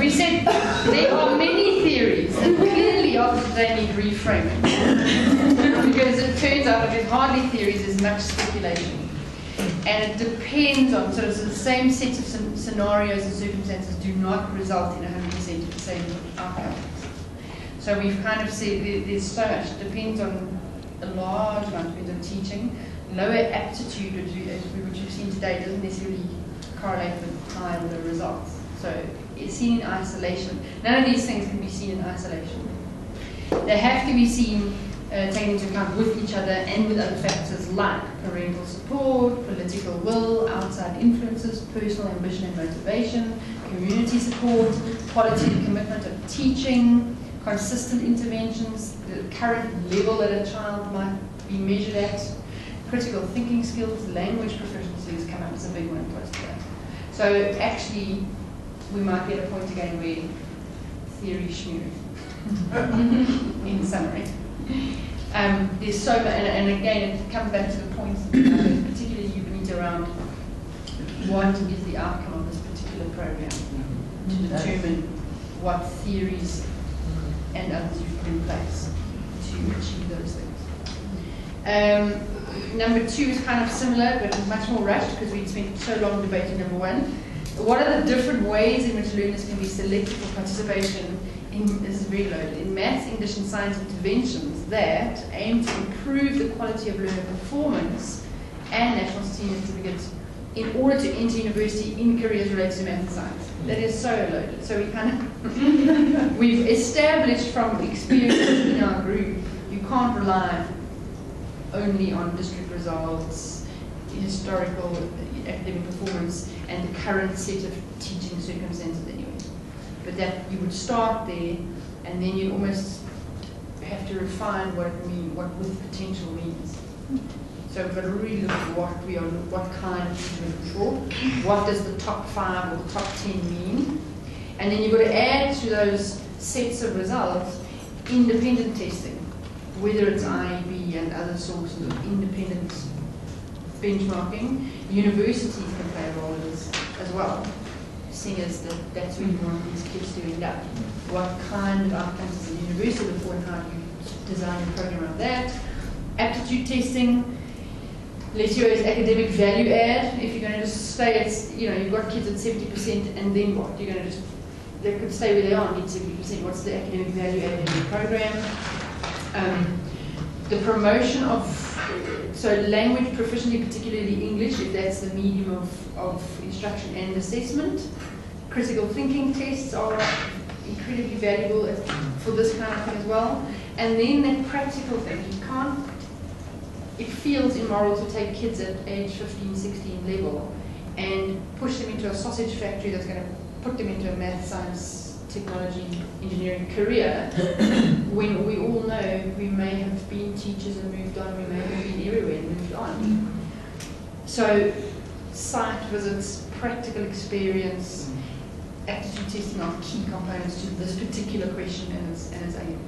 we said there are many theories, and clearly after they need reframing. Because it turns out that there's hardly theories, there's much speculation. And it depends on, so it's the same set of scenarios and circumstances do not result in 100% of the same outcome. So we've kind of said there's so much, it depends on a large amount, depends on teaching. Lower aptitude, which we've seen today, doesn't necessarily correlate with high order results. So it's seen in isolation. None of these things can be seen in isolation. They have to be seen, taken into account with each other and with other factors like parental support, political will, outside influences, personal ambition and motivation, community support, quality and commitment of teaching, consistent interventions, the current level that a child might be measured at, critical thinking skills, language proficiency has come up as a big one for us today. So actually, we might be at a point again where theory schmoo, in summary. There's so much, and again, it comes back to the points, particularly you need around what is the outcome of this particular program to determine what theories and others you've put in place to achieve those things. Number 2 is kind of similar, but much more rushed because we spent so long debating number 1. What are the different ways in which learners can be selected for participation in, this is very loaded, in maths, English and science interventions that aim to improve the quality of learner performance and national certificates in order to enter university in careers related to math and science? That is so loaded. So we kind of, we've established from experience in our group, you can't rely only on district results, historical academic performance, and the current set of teaching circumstances anyway. But that you would start there, and then you almost have to refine what it means, what with potential means. So we've got to really look at what kind of teaching we're looking for, what does the top 5 or the top 10 mean, and then you've got to add to those sets of results independent testing, whether it's IEB and other sources of independent benchmarking. Universities can play a role as well, seeing as that's where you want these kids to end up. What kind of outcomes does the university look for and how do you design a program around that? Aptitude testing, lets you as academic value add. If you're going to just stay at, you've got kids at 70% and then what? You're going to they could stay where they are and need 70%. What's the academic value add in the program? The promotion of, so language proficiency, particularly English, if that's the medium of instruction and assessment. Critical thinking tests are incredibly valuable for this kind of thing as well. And then that practical thing, you can't, it feels immoral to take kids at age 15, 16 level and push them into a sausage factory that's going to put them into a math, science, technology, engineering career when we all know we may have been teachers and moved on, we may have been everywhere and moved on. So site visits, practical experience, aptitude testing are key components to this particular question and its aim.